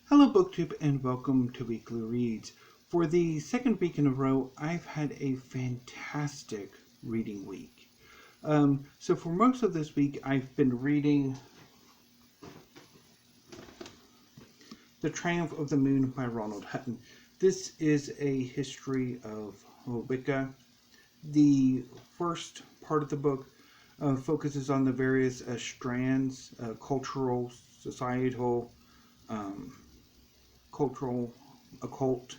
Hello BookTube and welcome to Weekly Reads. For the second week in a row, I've had a fantastic reading week. So for most of this week, I've been reading The Triumph of the Moon by Ronald Hutton. This is a history of Wicca. The first part of the book focuses on the various strands, cultural, societal, occult,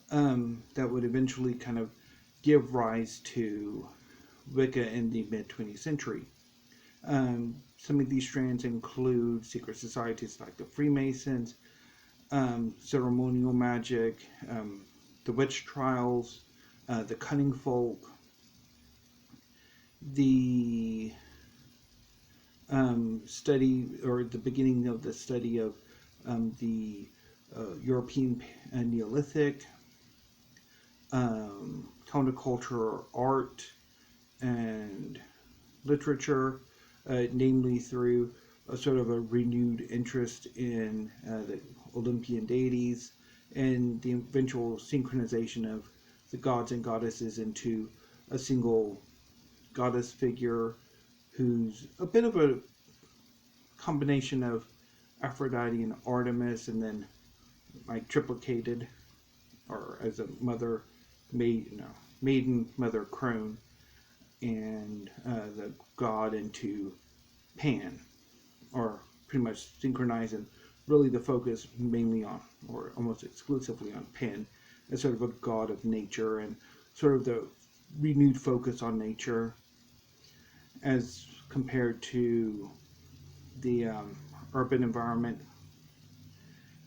that would eventually kind of give rise to Wicca in the mid-20th century. Some of these strands include secret societies like the Freemasons, ceremonial magic, the witch trials, the cunning folk, the study, or the beginning of the study of the European Neolithic, counterculture art and literature, namely through a sort of a renewed interest in the Olympian deities and the eventual synchronization of the gods and goddesses into a single goddess figure who's a bit of a combination of Aphrodite and Artemis, and then like triplicated, or as a maiden mother crone, and the god into Pan, or pretty much synchronizing really the focus mainly on, or almost exclusively on, Pan as sort of a god of nature, and sort of the renewed focus on nature as compared to the urban environment.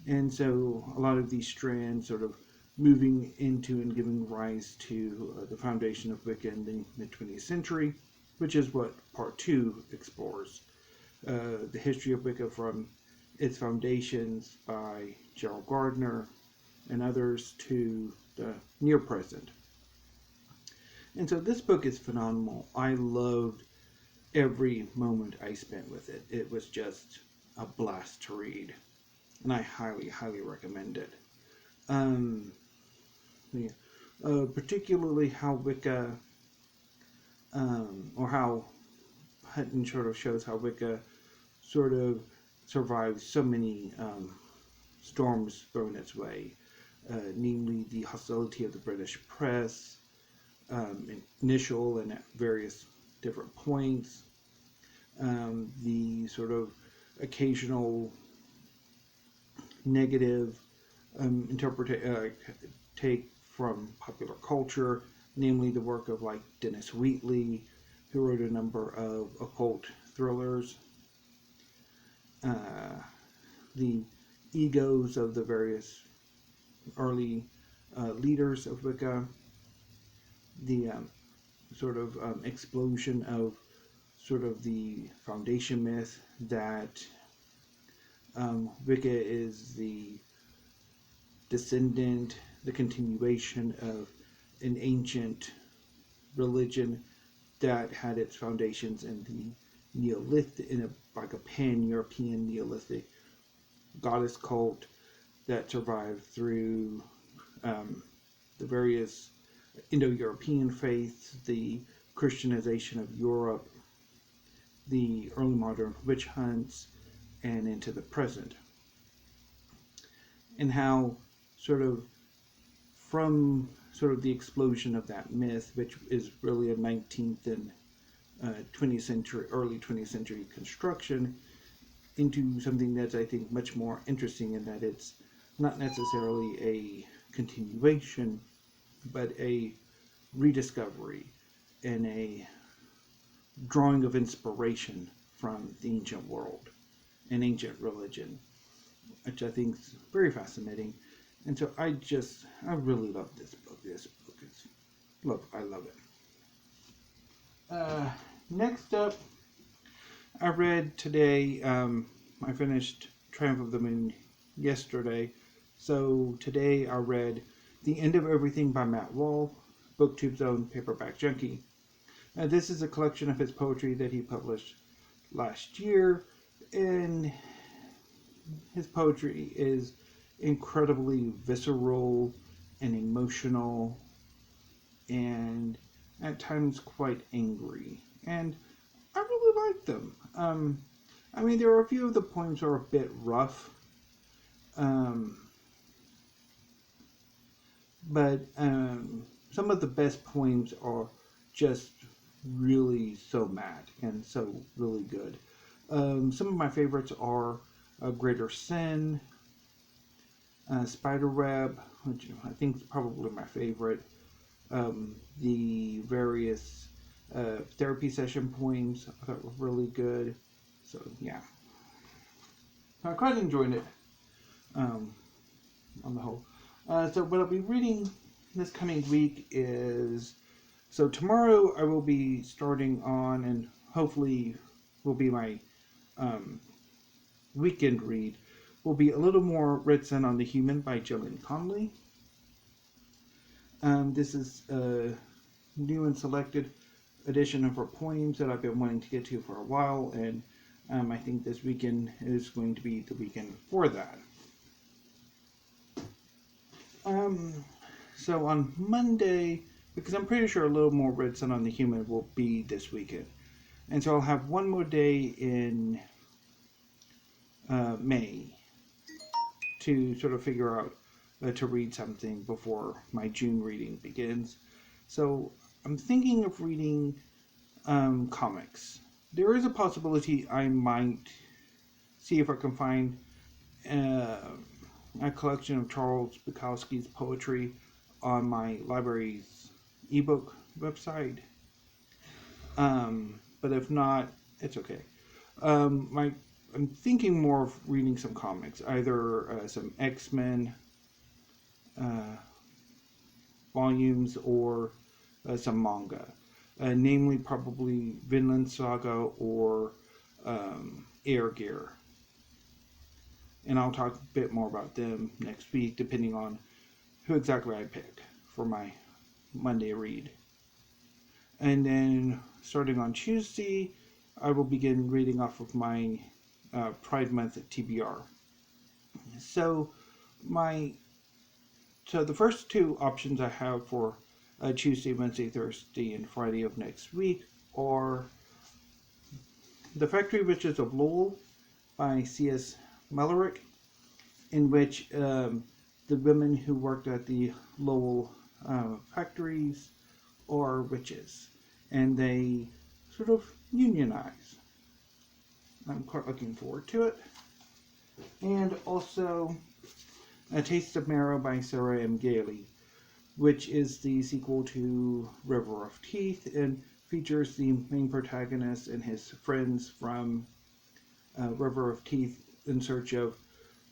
And so a lot of these strands sort of moving into and giving rise to the foundation of Wicca in the mid-20th century, which is what part 2 explores. The history of Wicca from its foundations by Gerald Gardner and others to the near present. And so this book is phenomenal. I loved every moment I spent with it. It was just a blast to read, and I highly, highly recommend it. Particularly how Wicca, or how Hutton sort of shows how Wicca sort of survives so many storms thrown its way, namely the hostility of the British press, initial and at various different points, the sort of occasional negative take from popular culture, namely the work of like Dennis Wheatley, who wrote a number of occult thrillers, the egos of the various early leaders of Wicca, the sort of explosion of sort of the foundation myth that Wicca is the descendant, the continuation of an ancient religion that had its foundations in the Neolithic, like a pan-European Neolithic goddess cult that survived through the various Indo-European faiths, the Christianization of Europe, the early modern witch hunts, and into the present. And how sort of from sort of the explosion of that myth, which is really a 19th and 20th century, early 20th century construction, into something that's, I think, much more interesting in that it's not necessarily a continuation, but a rediscovery and a drawing of inspiration from the ancient world and ancient religion, which I think is very fascinating. And so I really love this book. This book is, I love it. Next up, I read today, I finished Triumph of the Moon yesterday, so today I read The End of Everything by Matt Wall, BookTube's own paperback junkie. This is a collection of his poetry that he published last year, and his poetry is incredibly visceral and emotional, and at times quite angry. And I really like them. I mean, there are a few of the poems are a bit rough, um, but some of the best poems are just really so mad and so really good. Some of my favorites are Greater Sin, Spiderweb, which I think is probably my favorite. The various therapy session poems I thought were really good. So yeah, I quite enjoyed it on the whole. So what I'll be reading this coming week is, so tomorrow I will be starting on, and hopefully will be my um, weekend read, will be A Little More Red Sun on the Human by Gillian Conoley. This is a new and selected edition of her poems that I've been wanting to get to for a while, and I think this weekend is going to be the weekend for that. So on Monday, because I'm pretty sure A Little More Red Sun on the Human will be this weekend, and so I'll have one more day in May to sort of figure out to read something before my June reading begins. So I'm thinking of reading comics. There is a possibility I might see if I can find a collection of Charles Bukowski's poetry on my library's ebook website. But if not, it's okay. I'm thinking more of reading some comics, either some X-Men volumes or some manga, namely probably Vinland Saga or Air Gear. And I'll talk a bit more about them next week, depending on who exactly I pick for my Monday read. And then starting on Tuesday, I will begin reading off of my Pride Month TBR. So the first two options I have for Tuesday, Wednesday, Thursday, and Friday of next week are The Factory Witches of Lowell by C.S. Malerich, in which the women who worked at the Lowell factories are witches, and they sort of unionize. I'm quite looking forward to it. And also A Taste of Marrow by Sarah M. Gailey, which is the sequel to River of Teeth and features the main protagonist and his friends from River of Teeth in search of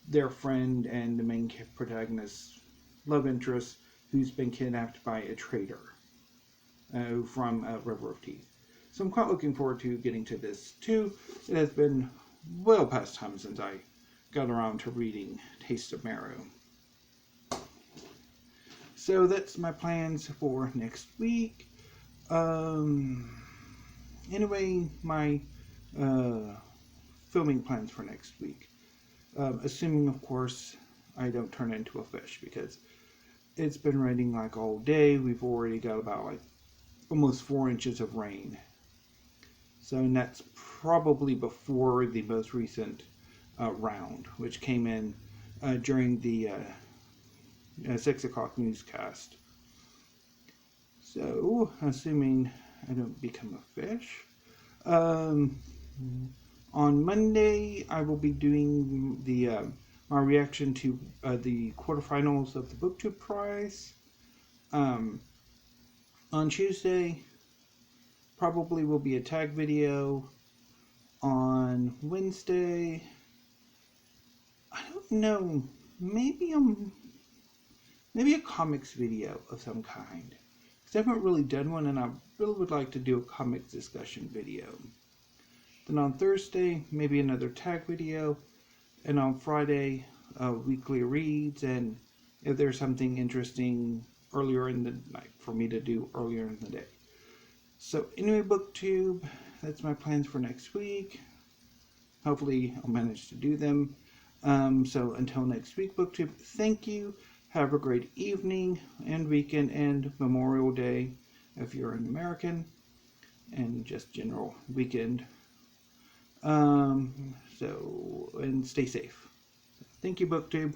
their friend and the main protagonist's love interest, who's been kidnapped by a traitor from River of Teeth. So I'm quite looking forward to getting to this too. It has been well past time since I got around to reading Taste of Marrow. So that's my plans for next week. Anyway, my filming plans for next week. Assuming, of course, I don't turn into a fish, because it's been raining like all day. We've already got about like almost 4 inches of rain. So, and that's probably before the most recent round, which came in during the 6 o'clock newscast. So, assuming I don't become a fish, on Monday I will be doing the my reaction to the quarterfinals of the BookTube Prize. On Tuesday, probably will be a tag video. On Wednesday, I don't know, maybe a comics video of some kind, because I haven't really done one, and I really would like to do a comics discussion video. Then on Thursday, maybe another tag video, and on Friday, weekly reads, and if there's something interesting earlier in the night for me to do earlier in the day. So anyway, BookTube, that's my plans for next week. Hopefully I'll manage to do them. So until next week, BookTube, thank you. Have a great evening and weekend and Memorial Day if you're an American, and just general weekend. And stay safe. Thank you, BookTube.